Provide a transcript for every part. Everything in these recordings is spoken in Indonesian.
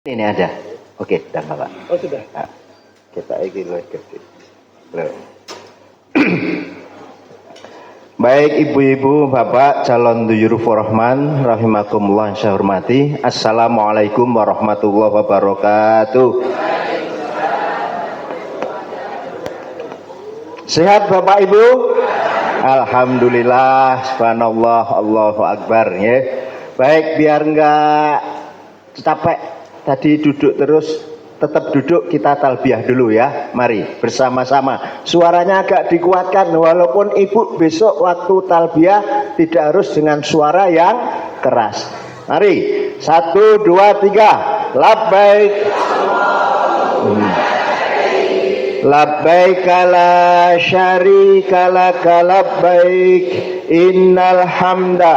Ini ada. Oke, sudah Bapak. Oh sudah. Nah, kita iki lagi. Baik ibu-ibu, bapak, calon duyur Rahman, rahimakumullah yang saya hormati. Assalamualaikum warahmatullahi wabarakatuh. Sehat bapak ibu? Alhamdulillah, subhanallah, Allahu akbar ya. Baik, biar enggak capek tadi duduk terus, tetap duduk, kita talbiyah dulu ya. Mari bersama-sama. Suaranya agak dikuatkan, walaupun ibu besok waktu talbiyah tidak harus dengan suara yang keras. Mari, 1, 2, 3. Labbaik labbaik la syarika laka labbaik innal hamda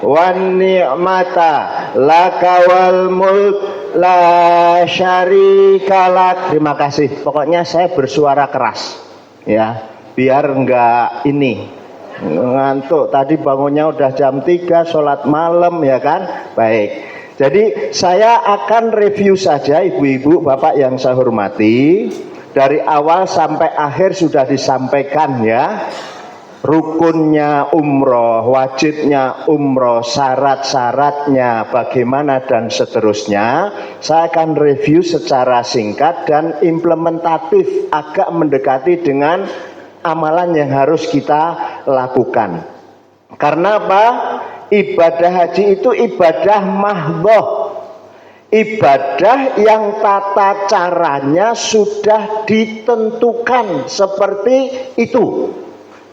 wan ni'mata laka wal mulk la syarika lak. Terima kasih. Pokoknya saya bersuara keras ya, biar enggak ini ngantuk. Tadi bangunnya udah jam 3 sholat malam ya kan. Baik, jadi saya akan review saja ibu-ibu bapak yang saya hormati. Dari awal sampai akhir sudah disampaikan ya, rukunnya umroh, wajibnya umroh, syarat-syaratnya bagaimana dan seterusnya. Saya akan review secara singkat dan implementatif, agak mendekati dengan amalan yang harus kita lakukan. Karena apa? Ibadah haji itu ibadah mahdhoh, ibadah yang tata caranya sudah ditentukan seperti itu,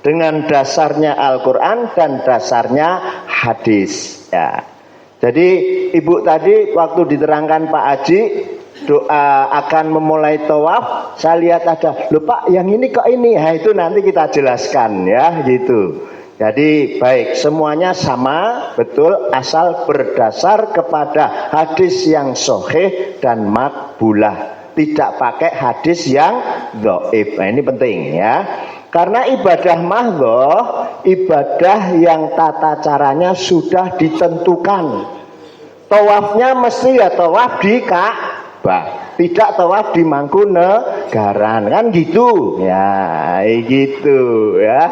dengan dasarnya Al-Quran dan dasarnya hadis ya. Jadi ibu tadi waktu diterangkan Pak Haji doa akan memulai tawaf, saya lihat ada, loh Pak yang ini kok ini, nah, itu nanti kita jelaskan ya gitu. Jadi baik, semuanya sama betul, asal berdasar kepada hadis yang sahih dan makbulah, tidak pakai hadis yang dhaif. Nah, ini penting ya. Karena ibadah mahdhoh, ibadah yang tata caranya sudah ditentukan. Tawafnya mesti ya tawaf di Ka'bah, tidak tawaf di Mangkunegaran, kan gitu ya, gitu ya.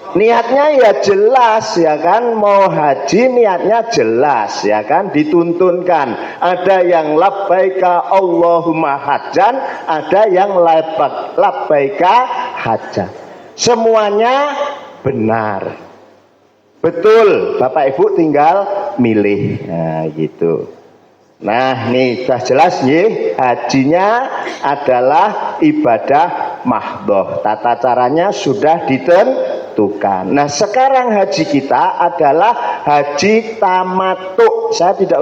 Niatnya ya jelas ya kan, mau haji niatnya jelas ya kan, dituntunkan. Ada yang labbaika Allahumma hajjan, ada yang labbaika hajjan. Semuanya benar, betul. Bapak Ibu tinggal milih. Nah gitu. Nah nih sudah jelas nih, hajinya adalah ibadah mahdhoh, tata caranya sudah ditentukan. Nah sekarang haji kita adalah haji tamattu. Saya tidak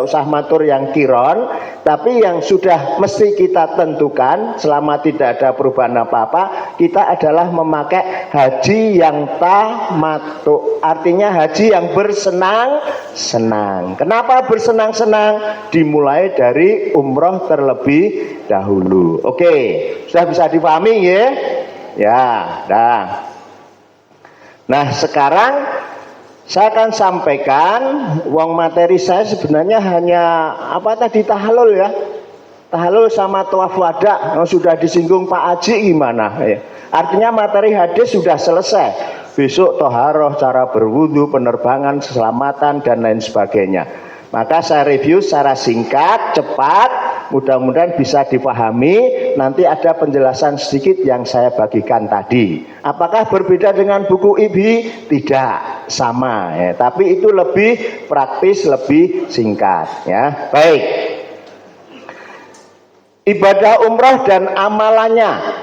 usah matur yang kiron, tapi yang sudah mesti kita tentukan selama tidak ada perubahan apa-apa, kita adalah memakai haji yang tamattu, artinya haji yang bersenang-senang. Kenapa bersenang-senang? Dimulai dari umroh terlebih dahulu. Oke, sudah bisa dipahami ya? Ya, dah. Nah sekarang saya akan sampaikan, uang materi saya sebenarnya hanya apa tadi, tahallul ya, tahallul sama tawaf wada. Sudah disinggung Pak Haji gimana ya. Artinya materi hadis sudah selesai. Besok toharoh, cara berwudu, penerbangan, keselamatan dan lain sebagainya. Maka saya review secara singkat, cepat, mudah-mudahan bisa dipahami. Nanti ada penjelasan sedikit yang saya bagikan tadi. Apakah berbeda dengan buku IBI? Tidak, sama ya. Tapi itu lebih praktis, lebih singkat ya. Baik. Ibadah umrah dan amalannya.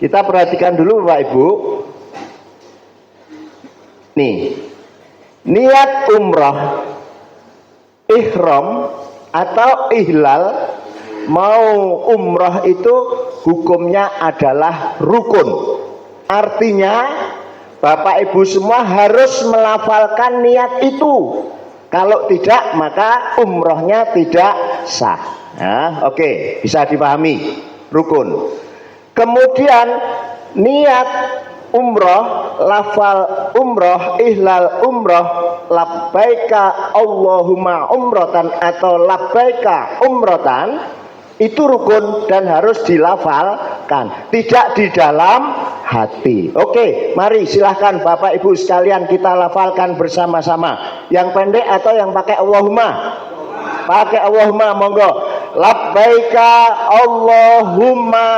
Kita perhatikan dulu Bapak Ibu. Nih, niat umrah, ihram atau ihlal, mau umrah itu hukumnya adalah rukun. Artinya Bapak Ibu semua harus melafalkan niat itu. Kalau tidak maka umrohnya tidak sah. Nah, oke, bisa dipahami, rukun. Kemudian niat umroh, lafal umroh, ihlal umroh, labbaika Allahumma umrotan atau labbaika umrotan, itu rukun dan harus dilafalkan, tidak di dalam hati. Oke, mari silahkan Bapak Ibu sekalian kita lafalkan bersama-sama. Yang pendek atau yang pakai Allahumma? Pakai Allahumma, monggo. Labbaika Allahumma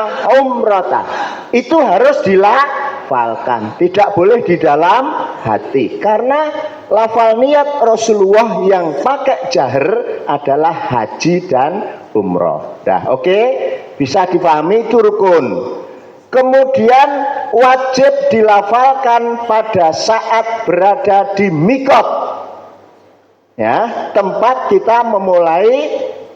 umratan. Itu harus dilafalkan, tidak boleh di dalam hati. Karena lafal niat Rasulullah yang pakai jahar adalah haji dan umroh. Dah, oke? Bisa dipahami itu rukun. Kemudian wajib dilafalkan pada saat berada di mikot, ya, tempat kita memulai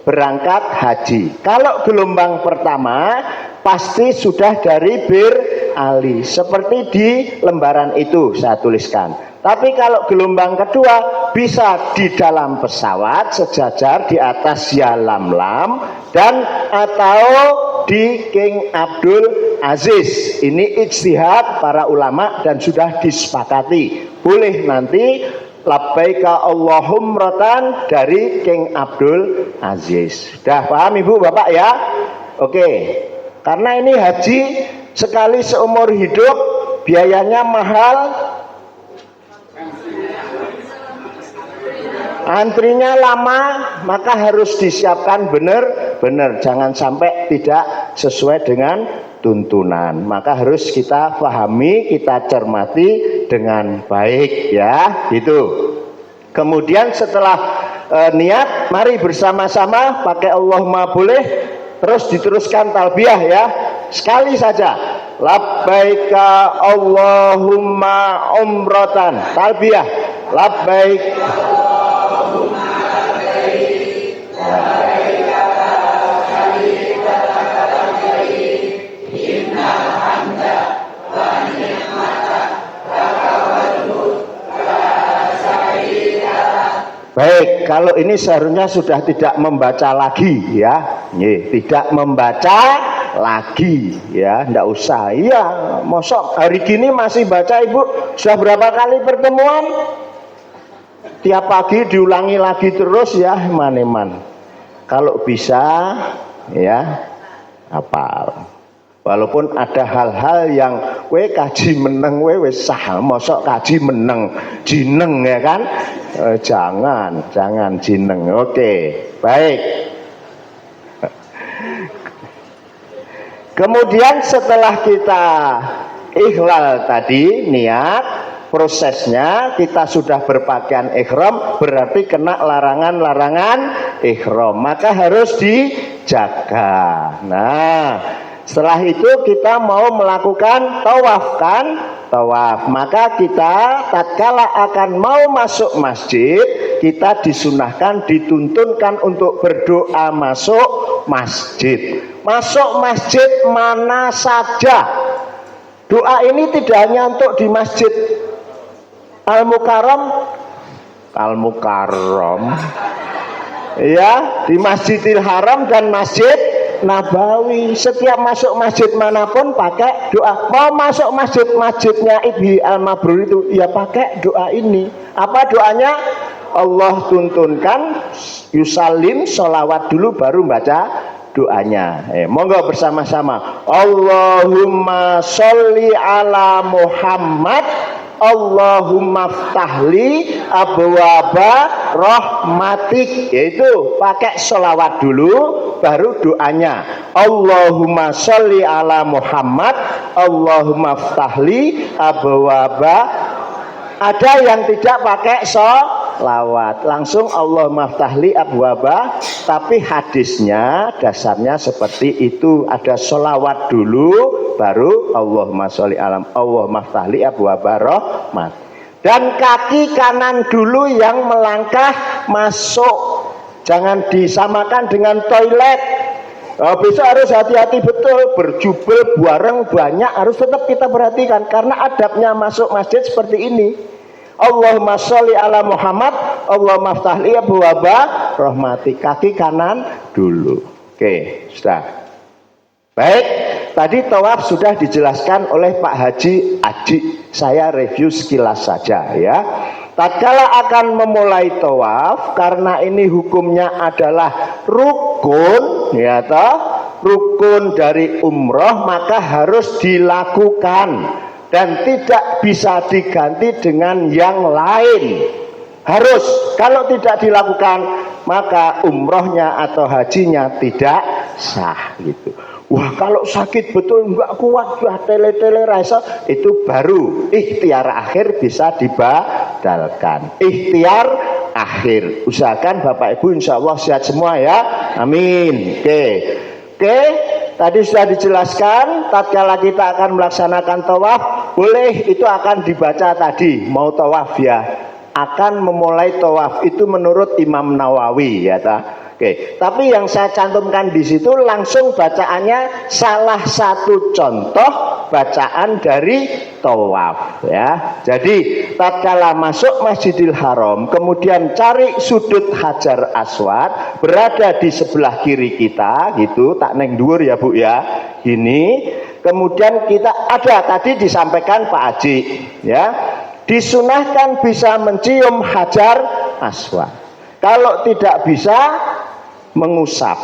berangkat haji. Kalau gelombang pertama pasti sudah dari Bir Ali, seperti di lembaran itu saya tuliskan. Tapi kalau gelombang kedua bisa di dalam pesawat sejajar di atas Ya Lamlam dan atau di King Abdul Aziz. Ini ijtihad para ulama dan sudah disepakati. Boleh nanti labbaika Allahumratan dari King Abdul Aziz. Sudah paham Ibu Bapak ya? Oke. Karena ini haji sekali seumur hidup, biayanya mahal, antrinya lama, maka harus disiapkan benar-benar, jangan sampai tidak sesuai dengan tuntunan. Maka harus kita pahami, kita cermati dengan baik ya, gitu. Kemudian setelah niat, mari bersama-sama pakai Allahumma boleh, terus diteruskan talbiyah ya, sekali saja. Labbaika Allahumma umratan, talbiyah. Labbaik Baik, kalau ini seharusnya sudah tidak membaca lagi ya, tidak membaca lagi ya, ndak usah. Iya, mosok hari gini masih baca Ibu? Sudah berapa kali pertemuan? Tiap pagi diulangi lagi terus ya, man. Kalau bisa ya hafal. Walaupun ada hal-hal yang kaji meneng wis sah, mosok kaji meneng jineng ya kan? Jangan jineng. Oke, baik. Kemudian setelah kita ikhlal tadi niat, prosesnya kita sudah berpakaian ihram, berarti kena larangan-larangan ihram, maka harus dijaga. Nah, setelah itu kita mau melakukan tawaf kan? Tawaf. Maka kita tatkala akan mau masuk masjid, kita disunahkan, dituntunkan untuk berdoa masuk masjid. Masuk masjid mana saja. Doa ini tidak hanya untuk di Masjid Al-Mukarram. Ya, di Masjidil Haram dan Masjid Nabawi. Setiap masuk masjid manapun pakai doa. Mau masuk masjidnya Ibhi Al-Mabrur itu ya pakai doa ini. Apa doanya? Allah tuntunkan yusalim, sholawat dulu baru baca doanya. Monggo bersama-sama. Allahumma sholli ala Muhammad, Allahumma ftahli abwaba rahmatik. Yaitu pakai sholawat dulu baru doanya. Allahumma sholli ala Muhammad, Allahumma ftahli abwaba. Ada yang tidak pakai sholawat, langsung Allahumma ftahli abwaba. Tapi hadisnya dasarnya seperti itu, ada sholawat dulu baru Allahumma sholli alam, Allahumma ftahli abwaba rahmat. Dan kaki kanan dulu yang melangkah masuk, jangan disamakan dengan toilet. Besok harus hati-hati betul, berjubel bareng banyak harus tetap kita perhatikan, karena adabnya masuk masjid seperti ini. Allahumma sholli ala Muhammad, Allahumma ftahli abwaba rahmati. Kaki kanan dulu. Oke, sudah. Baik, tadi tawaf sudah dijelaskan oleh Pak Haji Aji. Saya review sekilas saja ya. Tatkala akan memulai tawaf, karena ini hukumnya adalah rukun, ya toh, rukun dari umroh, maka harus dilakukan dan tidak bisa diganti dengan yang lain. Harus, kalau tidak dilakukan maka umrohnya atau hajinya tidak sah gitu. Wah, kalau sakit betul nggak kuat, wah tele-tele rasa, itu baru ikhtiar akhir bisa dibatalkan. Ikhtiar akhir, usahakan Bapak Ibu insya Allah sehat semua ya, amin. Oke, tadi sudah dijelaskan tatkala kita akan melaksanakan tawaf, boleh itu akan dibaca tadi mau tawaf ya, akan memulai tawaf itu menurut Imam Nawawi ya ta. Oke, tapi yang saya cantumkan di situ langsung bacaannya salah satu contoh bacaan dari tawaf ya. Jadi tatkala masuk Masjidil Haram, kemudian cari sudut Hajar Aswad berada di sebelah kiri kita gitu, tak neng dhuwur ya Bu ya. Ini kemudian kita ada tadi disampaikan Pak Haji ya. Disunahkan bisa mencium Hajar Aswad. Kalau tidak bisa mengusap.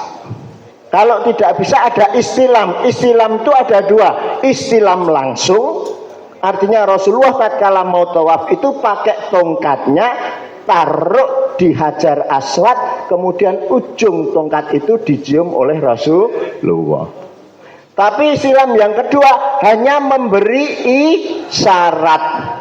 Kalau tidak bisa ada istilam. Istilam itu ada dua. Istilam langsung, artinya Rasulullah tatkala mau tawaf itu pakai tongkatnya taruh di Hajar Aswad, kemudian ujung tongkat itu dicium oleh Rasulullah. Tapi istilam yang kedua hanya memberi isyarat.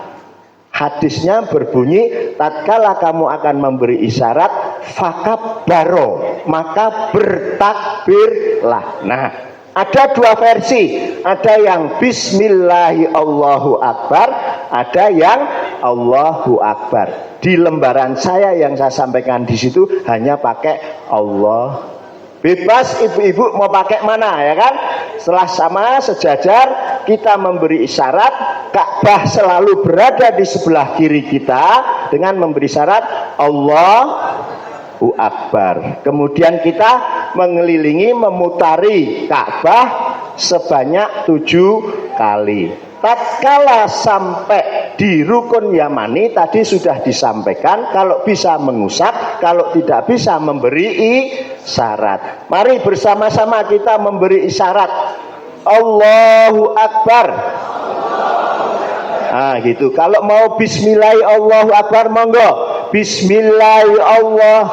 Hadisnya berbunyi, tatkala kamu akan memberi isyarat, fakabaro, maka bertakbirlah. Nah, ada dua versi, ada yang Bismillahi Allahu Akbar, ada yang Allahu Akbar. Di lembaran saya yang saya sampaikan di situ hanya pakai Allah. Bebas ibu-ibu mau pakai mana ya kan? Setelah sama sejajar, kita memberi isyarat, Ka'bah selalu berada di sebelah kiri kita dengan memberi isyarat Allahu Akbar. Kemudian kita mengelilingi, memutari Ka'bah sebanyak 7 kali. Tatkala sampai di rukun Yamani tadi sudah disampaikan, kalau bisa mengusap, kalau tidak bisa memberi isyarat. Mari bersama-sama kita memberi isyarat Allahu Akbar. Nah gitu. Kalau mau Bismillahi Allahu Akbar monggo. Bismillahi Allah.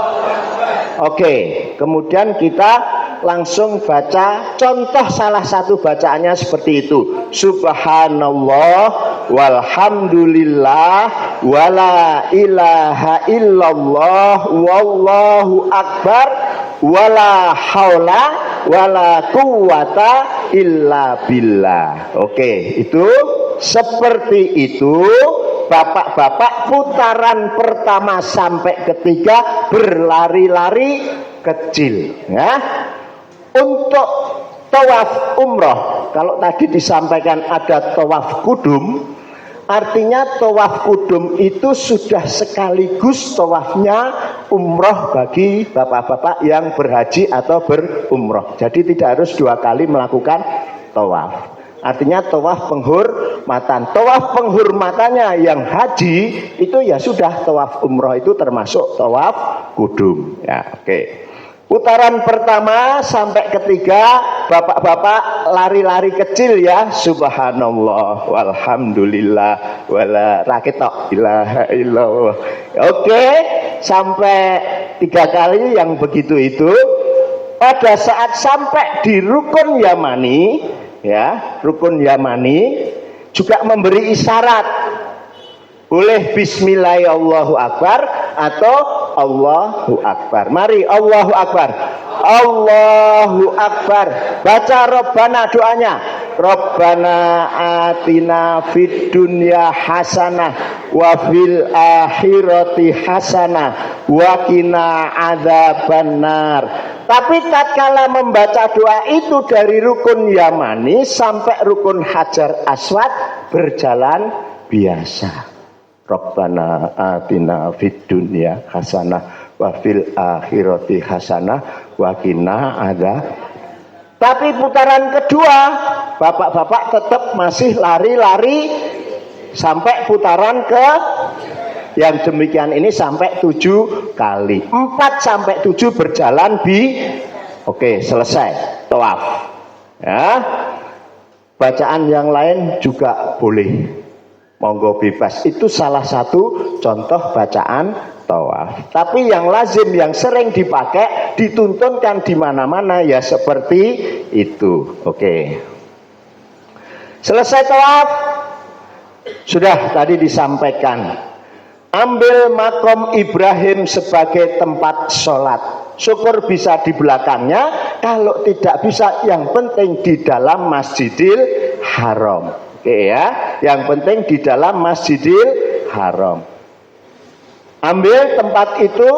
Oke, kemudian kita langsung baca contoh salah satu bacaannya seperti itu. Subhanallah walhamdulillah wala ilaha illallah wallahu akbar wala haula wala quwata illa billah. Oke, itu seperti itu. Bapak-bapak putaran pertama sampai ketiga berlari-lari kecil ya. Untuk tawaf umroh, kalau tadi disampaikan ada tawaf kudum, artinya tawaf kudum itu sudah sekaligus tawafnya umroh bagi bapak-bapak yang berhaji atau berumroh. Jadi tidak harus 2 kali melakukan tawaf. Artinya tawaf penghormatan. Tawaf penghormatannya yang haji itu ya sudah tawaf umroh itu termasuk tawaf kudum. Ya, oke. Putaran pertama sampai ketiga bapak-bapak lari-lari kecil ya. Subhanallah walhamdulillah wala raketok ilaha illallah. Oke, sampai 3 kali yang begitu itu. Pada saat sampai di rukun Yamani ya, rukun Yamani juga memberi isyarat. Boleh Bismillahirrahmanirrahim Allahu Akbar atau Allahu Akbar. Mari Allahu Akbar. Allahu Akbar. Baca Robbana doanya. Robbana atina fid dunya hasanah wa fil akhirati hasanah wa qina adzabannar. Tapi tatkala membaca doa itu dari rukun Yamani sampai rukun Hajar Aswad berjalan biasa. Rabbana atina fid dunya hasanah wa fil akhirati hasanah wa qina adzab. Tapi putaran kedua bapak-bapak tetap masih lari-lari sampai putaran ke yang demikian ini sampai 7 kali. 4 sampai 7 berjalan oke, selesai tawaf. Ya. Bacaan yang lain juga boleh. Monggo bebas. Itu salah satu contoh bacaan tawaf. Tapi yang lazim, yang sering dipakai, dituntunkan di mana-mana ya seperti itu. Oke. Selesai tawaf. Sudah tadi disampaikan. Ambil makom Ibrahim sebagai tempat sholat. Syukur bisa di belakangnya. Kalau tidak bisa, yang penting di dalam Masjidil Haram. Oke ya, yang penting di dalam Masjidil Haram. Ambil tempat itu.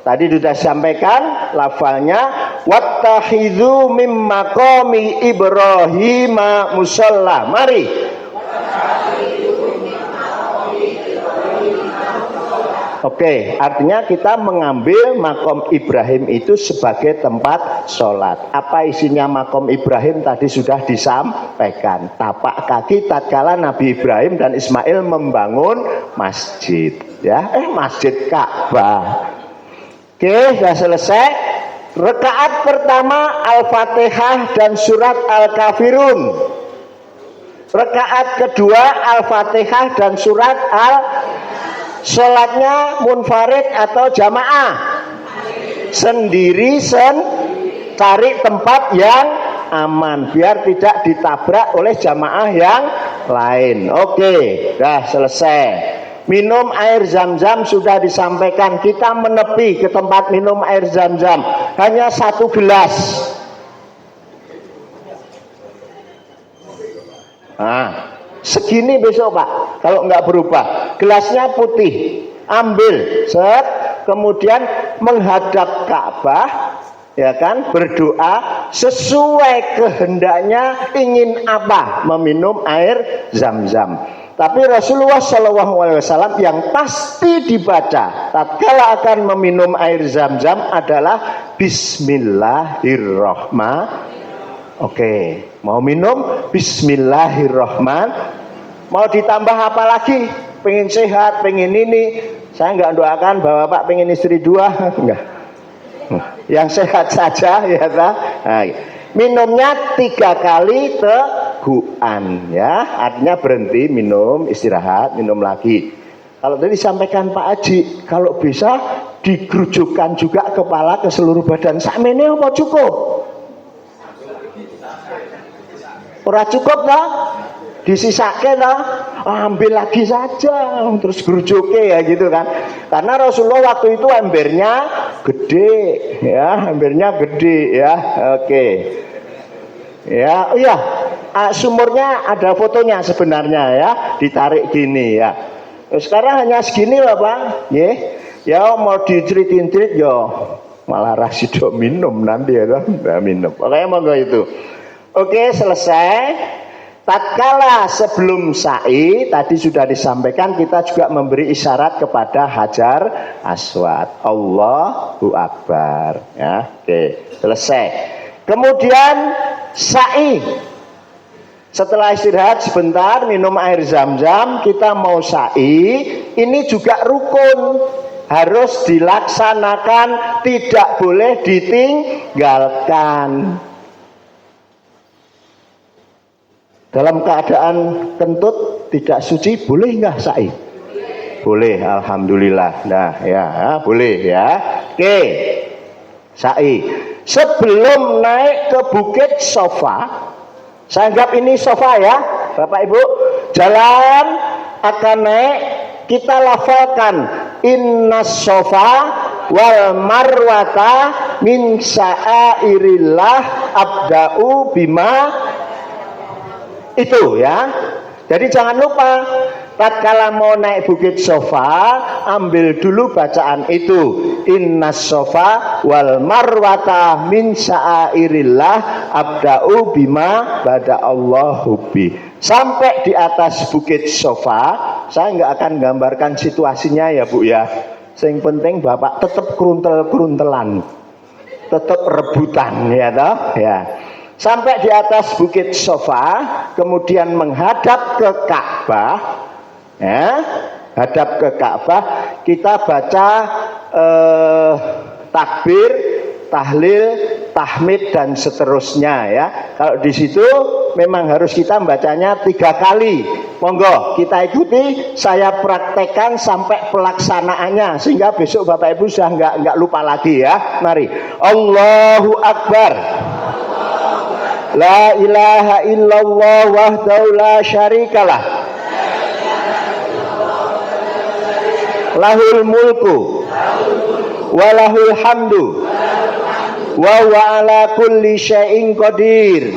Tadi sudah sampaikan lafalnya. Wattakhidhu mim maqami Ibrahim musalla. Mari. Oke, artinya kita mengambil makom Ibrahim itu sebagai tempat sholat. Apa isinya makom Ibrahim tadi sudah disampaikan. Tapak kaki tatkala Nabi Ibrahim dan Ismail membangun masjid. Ya, masjid Ka'bah. Oke, sudah selesai. Rakaat pertama Al-Fatihah dan surat Al-Kafirun. Rakaat kedua Al-Fatihah dan surat Sholatnya munfarid atau jamaah? Sendiri, cari tempat yang aman biar tidak ditabrak oleh jamaah yang lain. Oke, dah selesai. Minum air zam-zam sudah disampaikan. Kita menepi ke tempat minum air zam-zam. Hanya 1 gelas. Segini besok Pak, kalau nggak berubah. Gelasnya putih, ambil, set, kemudian menghadap Ka'bah, ya kan, berdoa sesuai kehendaknya ingin apa, meminum air zam-zam. Tapi Rasulullah SAW yang pasti dibaca tatkala akan meminum air zam-zam adalah Bismillahirrahmanirrahim. Oke, mau minum Bismillahirrahmanirrahim. Mau ditambah apa lagi? Pengen sehat, pengen ini. Saya nggak doakan bahwa Pak pengen istri 2, enggak. Yang sehat saja ya tak? Nah, minumnya 3 kali tegukan ya. Artinya berhenti minum, istirahat, minum lagi. Kalau tadi disampaikan Pak Haji, kalau bisa digerujukkan juga kepala ke seluruh badan. Sakmene apa cukup? Ora cukup lah, disisake lah, ambil lagi saja, terus gerujuke ya gitu kan. Karena Rasulullah waktu itu embernya gede, ya, embernya gede ya. Oke, ya, iya, sumurnya ada fotonya sebenarnya ya, ditarik gini ya. Sekarang hanya segini lah Pak, ya mau diceritin-cerit ya, malah rasido minum nanti ya kan, minum. Pokoknya monggo itu. Oke, selesai. Tatkala sebelum sa'i tadi sudah disampaikan, kita juga memberi isyarat kepada Hajar Aswad. Allahu Akbar. Ya, oke, selesai. Kemudian sa'i. Setelah istirahat sebentar, minum air zam-zam, kita mau sa'i. Ini juga rukun, harus dilaksanakan, tidak boleh ditinggalkan. Dalam keadaan kentut tidak suci boleh nggak sa'i? Boleh, alhamdulillah. Nah ya, boleh ya. Oke, sa'i. Sebelum naik ke Bukit Sofa, saya anggap ini sofa ya, Bapak Ibu. Jalan akan naik, kita lafalkan innas sofa wal marwata min sya'airillah abda'u bima. Itu ya. Jadi jangan lupa tatkala mau naik Bukit Sofa, ambil dulu bacaan itu. Innas sofa wal marwata min sya'airillah abda'u bima bada'allahu bi. Sampai di atas Bukit Sofa, saya nggak akan gambarkan situasinya ya Bu ya. Yang penting Bapak tetap keruntel-keruntelan, tetap rebutan ya toh ya. sampai di atas bukit Sofa, kemudian menghadap ke Ka'bah, ya, hadap ke Ka'bah, kita baca takbir, tahlil, tahmid dan seterusnya ya. Kalau di situ memang harus kita bacanya 3 kali. Monggo kita ikuti, saya praktekkan sampai pelaksanaannya sehingga besok Bapak Ibu sudah nggak lupa lagi ya. Mari. Allahu Akbar. La ilaha illallah wahdahu la syarikalah. Lahul mulku walahul hamdu wa huwa ala kulli syai'in qadir.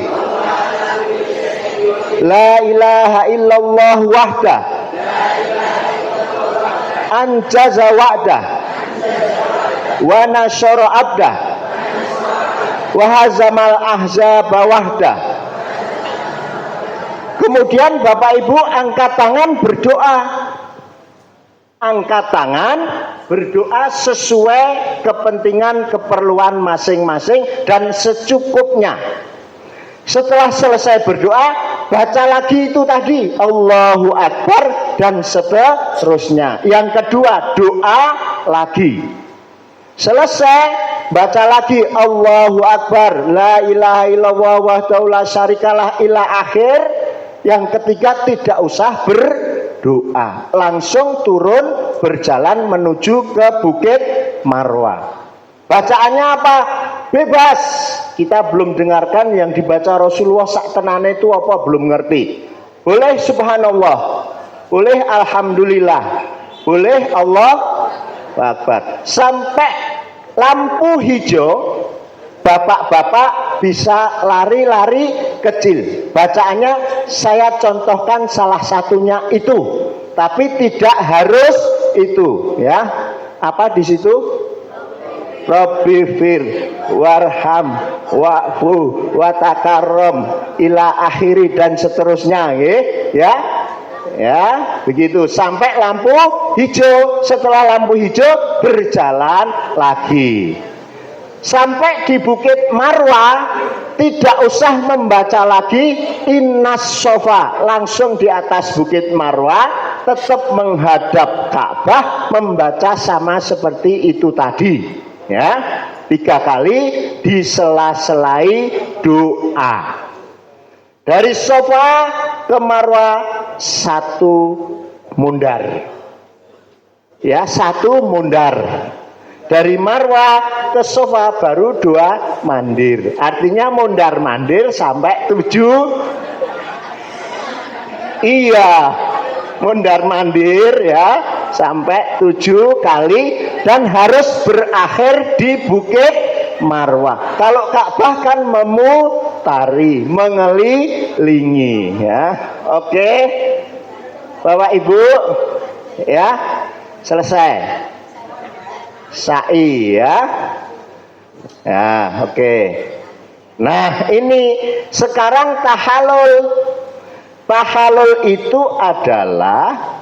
La ilaha illallah wahda anjaza wa'da wa nasyara abda wa hazamal ahzaba wahda. Kemudian Bapak Ibu angkat tangan berdoa. Angkat tangan berdoa sesuai kepentingan keperluan masing-masing dan secukupnya. Setelah selesai berdoa, baca lagi itu tadi Allahu Akbar dan seterusnya. Yang kedua, doa lagi. Selesai, baca lagi Allahu Akbar, la ilaha illallah wahdahu la syarikalah ila akhir. Yang ketiga, tidak usah berdoa, langsung turun berjalan menuju ke Bukit Marwah. Bacaannya apa? Bebas. Kita belum dengarkan yang dibaca Rasulullah sak tenane itu apa, belum ngerti. Boleh subhanallah, boleh alhamdulillah, boleh Allah Akbar. Sampai lampu hijau, bapak-bapak bisa lari-lari kecil. Bacaannya saya contohkan salah satunya itu, tapi tidak harus itu ya. Apa di situ? Rabbi fir warham wa'fu watakarrom ila akhiri dan seterusnya ya. Ya, begitu sampai lampu hijau. Setelah lampu hijau berjalan lagi. Sampai di Bukit Marwah tidak usah membaca lagi Innas Sofa, langsung di atas Bukit Marwah tetap menghadap Ka'bah, membaca sama seperti itu tadi ya, 3 kali disela-selai doa. Dari Sofa ke Marwah 1 mundar ya, 1 mundar. Dari Marwah ke Sofa baru 2 mandir. Artinya mondar mandir sampai 7. Iya, mondar mandir ya sampai 7 kali dan harus berakhir di Bukit Marwah. Kalau Ka'bah kan memutari, mengelilingi ya. Oke. Bapak Ibu ya, selesai. Sa'i ya. Ya, oke. Nah, ini sekarang tahalul. Tahalul itu adalah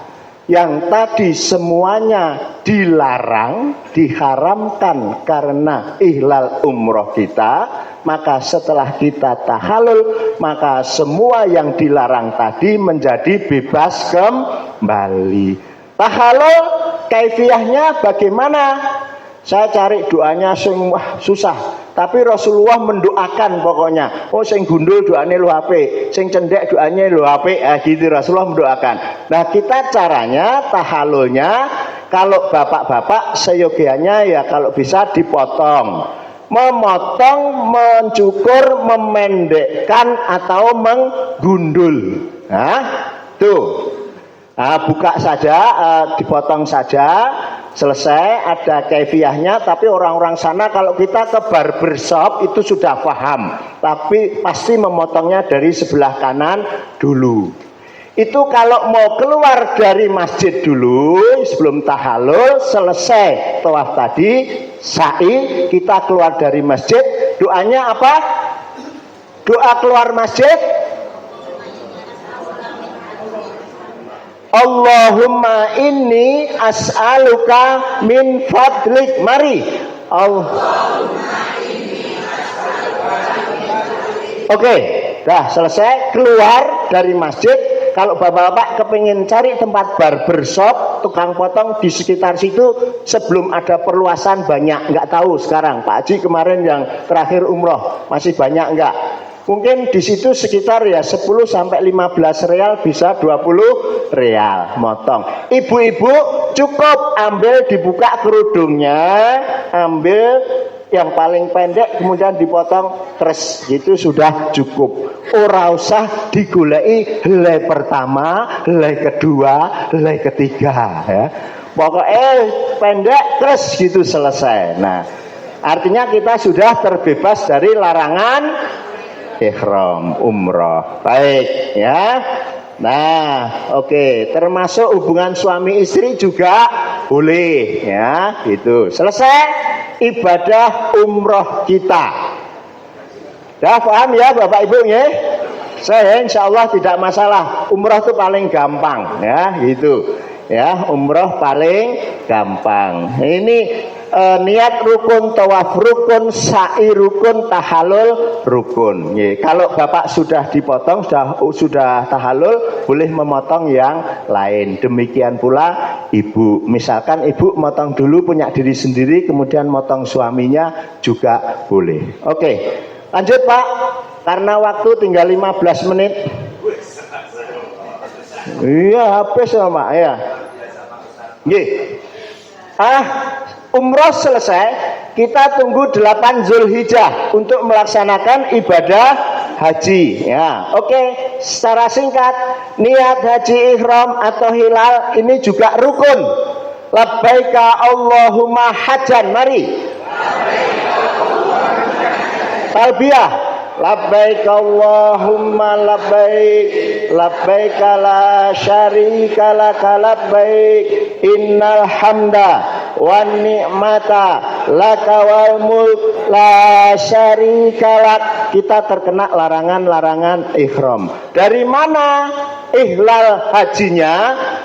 yang tadi semuanya dilarang, diharamkan karena ihlal umroh kita. Maka setelah kita tahalul, maka semua yang dilarang tadi menjadi bebas kembali. Tahalul kaifiyahnya bagaimana? Saya cari doanya susah, tapi Rasulullah mendoakan pokoknya. Oh, sing gundul doanya lu apik, sing cendek doanya lu apik, gitu Rasulullah mendoakan. Nah, kita caranya tahalulnya kalau bapak-bapak seyogianya ya kalau bisa dipotong. Memotong, mencukur, memendekkan atau menggundul. Nah, tuh. Nah, buka saja, dipotong saja, selesai. Ada kaifiyahnya, tapi orang-orang sana kalau kita ke barbershop itu sudah paham, tapi pasti memotongnya dari sebelah kanan dulu. Itu kalau mau keluar dari masjid dulu sebelum tahallul, selesai tawaf tadi, sa'i, kita keluar dari masjid. Doanya apa? Doa keluar masjid, Allahumma inni as'aluka min fadlik. Mari. Allahumma inni as'aluka min fadlik Oke, dah selesai. Keluar dari masjid. Kalau bapak-bapak kepingin cari tempat barbershop, tukang potong di sekitar situ, sebelum ada perluasan banyak, nggak tahu sekarang. Pak Haji kemarin yang terakhir umroh masih banyak nggak? Mungkin di situ sekitar ya 10 sampai 15 real, bisa 20 real motong. Ibu-ibu cukup ambil, dibuka kerudungnya, ambil yang paling pendek kemudian dipotong terus, itu sudah cukup. Ora usah digulai helai pertama, helai kedua, helai ketiga ya. Pokoknya pendek terus gitu selesai. Nah, artinya kita sudah terbebas dari larangan ihram umroh. Baik ya. Nah, oke, termasuk hubungan suami istri juga boleh ya, gitu. Selesai ibadah umroh kita. Dah paham ya Bapak Ibu ya? Saya insya Allah tidak masalah. Umroh itu paling gampang ya, gitu. Ya, umroh paling gampang. Ini niat rukun, tawaf rukun, sa'i rukun, tahalul rukun. Kalau bapak sudah dipotong, sudah tahalul, boleh memotong yang lain. Demikian pula ibu. Misalkan ibu motong dulu punya diri sendiri, kemudian motong suaminya juga boleh. Oke, lanjut Pak. Karena waktu tinggal 15 menit. Iya, habis ya Pak ya. Umroh selesai, kita tunggu 8 Zulhijjah untuk melaksanakan ibadah haji ya. Oke, secara singkat, niat haji ihram atau hilal ini juga rukun. Labbaika Allahumma hajjan, mari. Talbiyah. Labbaik Allahumma labbaik, labbaik la syarika laka labbaik, innal hamda wan ni'mata laka wal mulk la syarika lak. Kita terkena larangan-larangan ihram. Dari mana ihlal hajinya?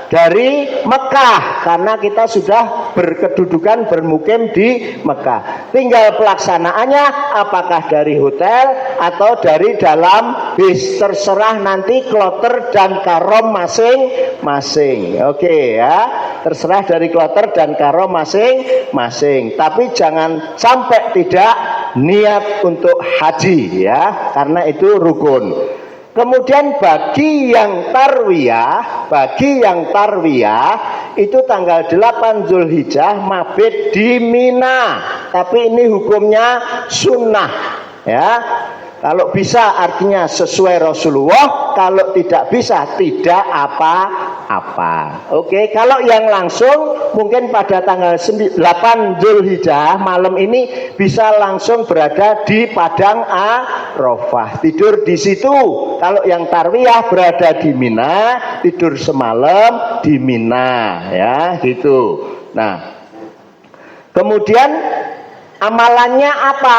Dari Mekah, karena kita sudah berkedudukan bermukim di Mekah. Tinggal pelaksanaannya apakah dari hotel atau dari dalam bis, terserah nanti kloter dan karom masing-masing. Oke ya, terserah dari kloter dan karom masing-masing. Tapi jangan sampai tidak niat untuk haji ya, karena itu rukun. Kemudian bagi yang tarwiyah itu tanggal 8 Zulhijjah mabit di Mina. Tapi ini hukumnya sunnah ya. Kalau bisa artinya sesuai Rasulullah, kalau tidak bisa tidak apa-apa. Oke, kalau yang langsung mungkin pada tanggal 8 Zulhijjah malam ini bisa langsung berada di Padang Arafah, tidur di situ. Kalau yang tarwiyah berada di Mina, tidur semalam di Mina ya, gitu. Nah, kemudian amalannya apa?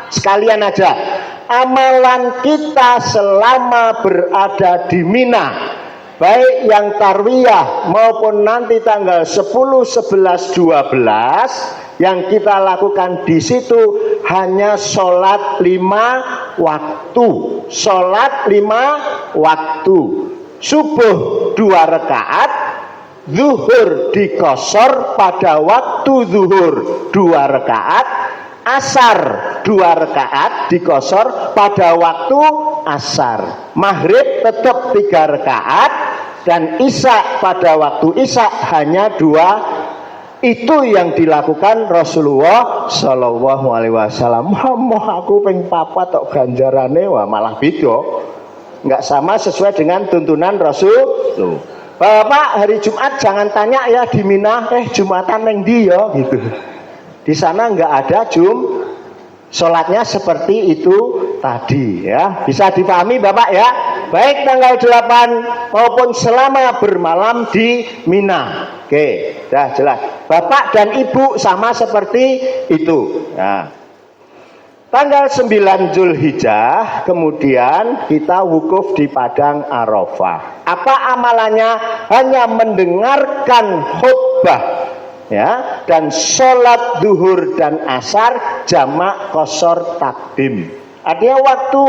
Sekalian aja. Amalan kita selama berada di Mina, baik yang tarwiyah maupun nanti tanggal 10, 11, 12, yang kita lakukan di situ hanya sholat 5 waktu. Sholat 5 waktu. Subuh 2 rakaat, zuhur dikosor pada waktu zuhur 2 rakaat, asar 2 rakaat dikosor pada waktu asar, maghrib tetap 3 rakaat, dan isya pada waktu isya hanya 2. Itu yang dilakukan Rasulullah Shallallahu Alaihi Wasallam. Mau aku ping papat tok ganjarane, wah malah beda, nggak sama sesuai dengan tuntunan Rasul. Bapak hari Jumat jangan tanya ya di Mina, Jumatan neng dia gitu. Di sana nggak ada sholatnya seperti itu tadi ya. Bisa dipahami Bapak ya. Baik tanggal 8 maupun selama bermalam di Mina. Oke, dah jelas. Bapak dan Ibu sama seperti itu. Nah, tanggal 9 Zulhijjah kemudian kita wukuf di Padang Arafah. Apa amalannya? Hanya mendengarkan khutbah ya, dan sholat duhur dan asar jamak qashar takdim. Artinya waktu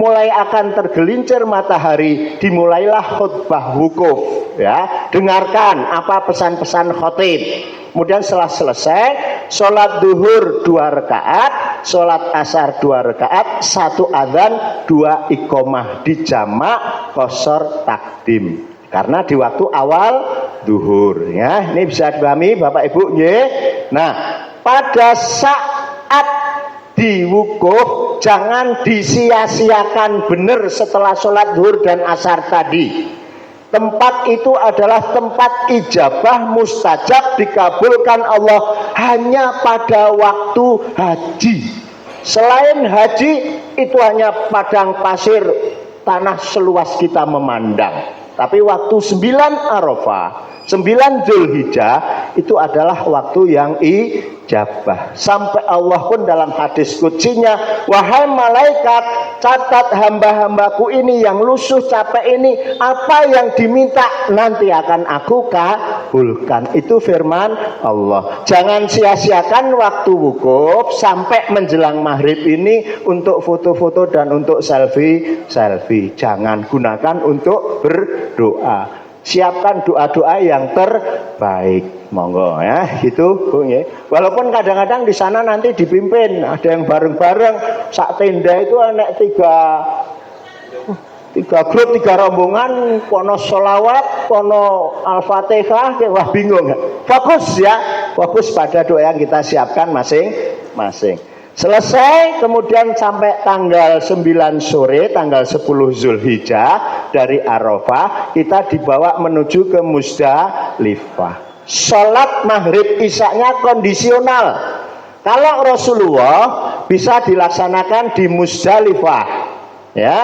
mulai akan tergelincir matahari, dimulailah khutbah wukuf, ya. Dengarkan apa pesan-pesan khotib. Kemudian setelah selesai, sholat duhur 2 rakaat, sholat asar 2 rakaat, 1 adzan, 2 iqomah, dijamak qashar takdim. Karena di waktu awal duhur, ya. Ini bisa dipahami Bapak Ibu, ya. Nah, pada saat di wukuf jangan disia-siakan benar setelah sholat duhur dan asar tadi. Tempat itu adalah tempat ijabah mustajab, dikabulkan Allah hanya pada waktu haji. Selain haji itu hanya padang pasir, tanah seluas kita memandang. Tapi waktu 9 Arafah, 9 Zulhijjah itu adalah waktu yang ijabah. Sampai Allah pun dalam hadis kutsinya, wahai malaikat, catat hamba-hambaku ini yang lusuh capek ini, apa yang diminta nanti akan aku kabulkan. Itu firman Allah. Jangan sia-siakan waktu wukuf sampai menjelang maghrib ini untuk foto-foto dan untuk selfie. Jangan, gunakan untuk berdoa. Siapkan doa-doa yang terbaik, monggo ya, gitu Bu ya. Walaupun kadang-kadang di sana nanti dipimpin, ada yang bareng-bareng, sak tenda itu anak tiga grup, 3 rombongan, pono sholawat, pono al-fatihah, wah bingung. Fokus ya, fokus pada doa yang kita siapkan masing-masing. Selesai, kemudian sampai tanggal 9 sore, tanggal 10 Zulhijjah dari Arafah, kita dibawa menuju ke Muzdalifah. Sholat maghrib isya-nya kondisional. Kalau Rasulullah bisa dilaksanakan di Muzdalifah, ya,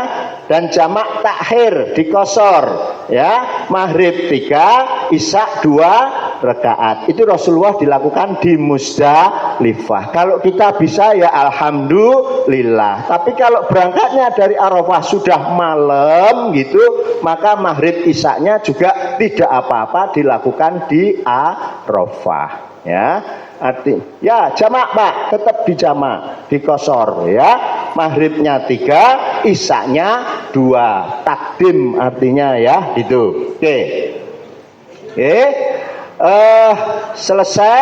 dan jamak takhir di qashar, ya, maghrib 3, isya 2 rakaat. Itu Rasulullah dilakukan di Muzdalifah. Kalau kita bisa ya alhamdulillah. Tapi kalau berangkatnya dari Arafah sudah malam gitu, maka maghrib isya-nya juga tidak apa-apa dilakukan di Arafah, ya. Ya jamak Pak, tetap dijamak di qashar, ya. Maghribnya 3, isya-nya 2, takdim artinya ya gitu. Oke. Selesai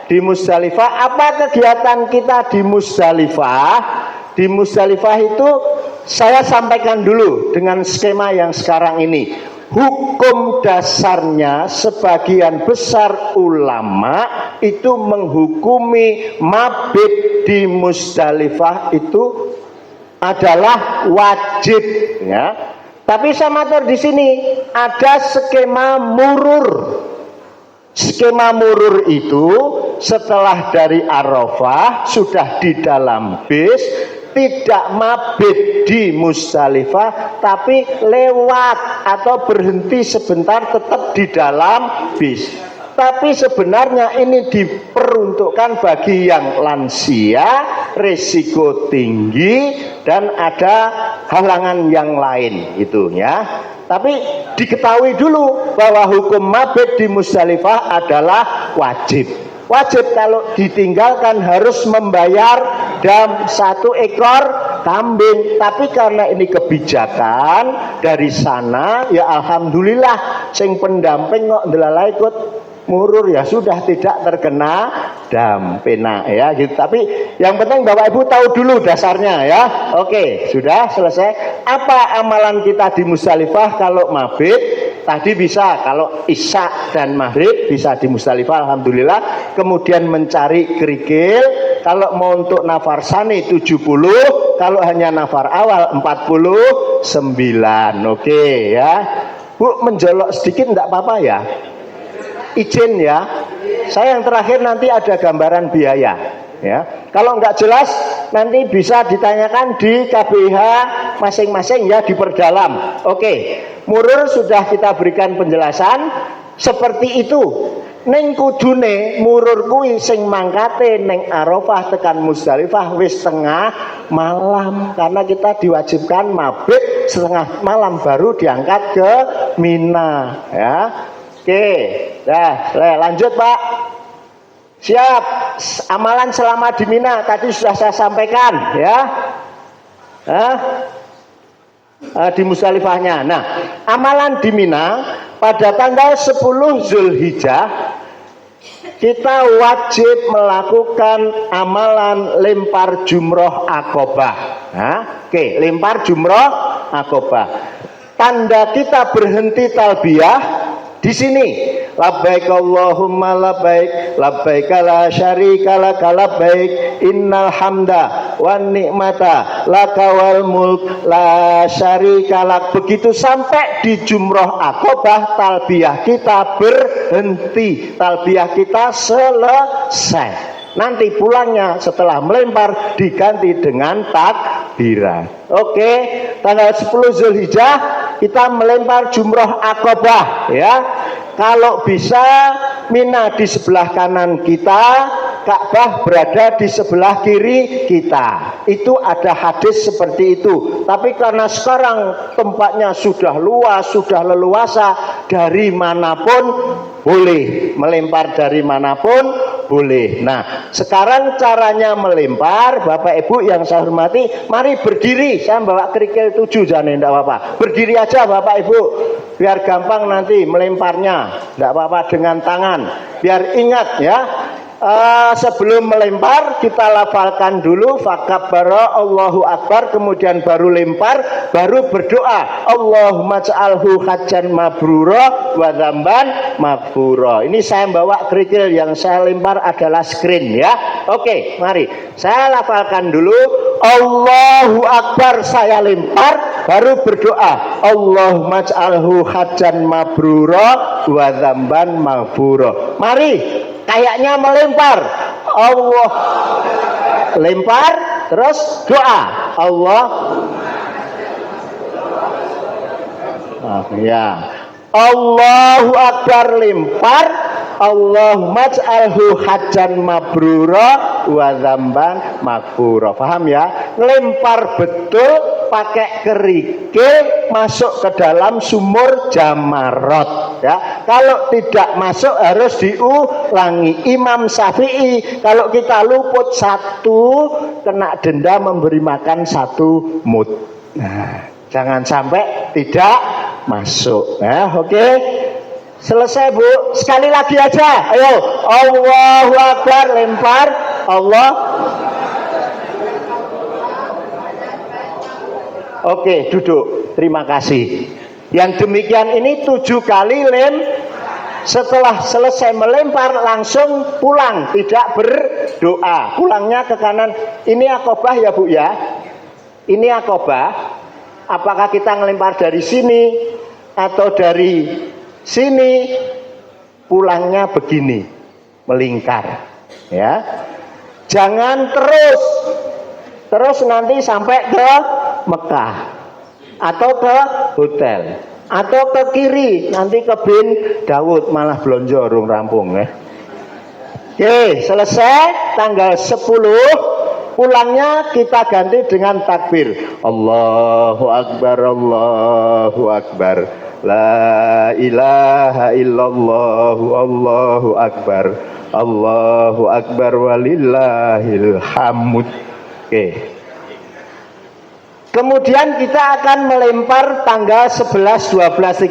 di Muzdalifah. Apa kegiatan kita di Muzdalifah? Di Muzdalifah itu saya sampaikan dulu dengan skema yang sekarang ini. Hukum dasarnya sebagian besar ulama itu menghukumi mabit di Muzdalifah itu adalah wajib, ya. Tapi saya matur di sini ada skema murur. Skema murur itu setelah dari Arafah sudah di dalam bis, tidak mabit di Muzdalifah tapi lewat atau berhenti sebentar tetap di dalam bis. Tapi sebenarnya ini diperuntukkan bagi yang lansia, risiko tinggi, dan ada halangan yang lain itu ya. Tapi diketahui dulu bahwa hukum mabit di Muzdalifah adalah wajib. Wajib kalau ditinggalkan harus membayar dam 1 ekor kambing. Tapi karena ini kebijakan dari sana, ya alhamdulillah sing pendamping kok ndelalai ikut murur, ya sudah tidak terkena dam pena ya gitu. Tapi yang penting Bapak Ibu tahu dulu dasarnya ya. Oke, sudah selesai. Apa amalan kita di Muzdalifah kalau mabit? Tadi bisa kalau isya dan maghrib bisa di Muzdalifah alhamdulillah. Kemudian mencari kerikil. Kalau mau untuk nafar sani 70, kalau hanya nafar awal 49. Oke ya. Bu menjolok sedikit enggak apa-apa ya? Izin ya, saya yang terakhir nanti ada gambaran biaya ya. Kalau nggak jelas nanti bisa ditanyakan di KBH masing-masing ya, diperdalam. Oke, murur sudah kita berikan penjelasan seperti itu. Neng kudune murur kuwi sing mangkate neng Arafah tekan Muzdalifah wis tengah malam, karena kita diwajibkan mabit setengah malam baru diangkat ke Mina ya. Oke, dah, lanjut Pak. Siap. Amalan selama di Mina tadi sudah saya sampaikan ya. Di Musdalifahnya. Nah, amalan di Mina pada tanggal 10 Zulhijjah kita wajib melakukan amalan lempar jumroh akobah. Oke, lempar jumroh akobah. Tanda kita berhenti talbiyah di sini. Labbaik Allahumma labbaik, labbaik la syarika lak labbaik, innal hamda wan ni'mata laka wal mulk la syarika lak. Begitu sampai di jumroh akobah, talbiyah kita berhenti, talbiyah kita selesai. Nanti pulangnya setelah melempar diganti dengan takbiran. Oke, tanggal 10 Zulhijjah kita melempar jumroh akobah ya. Kalau bisa Mina di sebelah kanan kita, Ka'bah berada di sebelah kiri kita. Itu ada hadis seperti itu. Tapi karena sekarang tempatnya sudah luas, sudah leluasa, dari manapun boleh melempar, dari manapun boleh. Nah, sekarang caranya melempar, Bapak Ibu yang saya hormati, mari berdiri. Saya bawa kerikil 7 jangan, enggak apa-apa. Berdiri aja Bapak Ibu, biar gampang nanti melemparnya. Enggak apa-apa dengan tangan. Biar ingat ya. Sebelum melempar kita lafalkan dulu fakabbara Allahu Akbar, kemudian baru lempar, baru berdoa Allahumma ja'alhu hajjan mabrura wa dzamban maghfura. Ini saya bawa kerikil, yang saya lempar adalah screen ya. Oke, mari saya lafalkan dulu Allahu Akbar, saya lempar, baru berdoa Allahumma ja'alhu hajjan mabrura wa dzamban maghfura. Mari kayaknya melempar. Allah lempar terus doa Allah ya. Allahu Akbar lempar, Allahumma ja'alhu hajjan mabrura wa dzamban maghfura. Paham ya? Lempar betul pakai kerikil masuk ke dalam sumur Jamarot ya. Kalau tidak masuk harus diulangi. Imam Syafi'i kalau kita luput satu kena denda memberi makan 1 mud. Nah, jangan sampai tidak masuk ya. Oke, selesai Bu, sekali lagi aja, ayo Allahu Akbar lempar Allah. Oke, duduk. Terima kasih. Yang demikian ini 7 kali setelah selesai melempar langsung pulang, tidak berdoa. Pulangnya ke kanan. Ini akobah ya Bu ya. Ini akobah. Apakah kita ngelempar dari sini atau dari sini? Pulangnya begini, melingkar. Ya. Jangan terus nanti sampai ke Mekah atau ke hotel atau ke kiri nanti ke bin Daud malah blonjo rung rampung ya. Oke, selesai tanggal 10 pulangnya kita ganti dengan takbir Allahu Akbar Allahu Akbar la ilaha illallah Allahu Akbar Allahu Akbar walillahil hamd. Oke. Kemudian kita akan melempar tanggal 11, 12, 13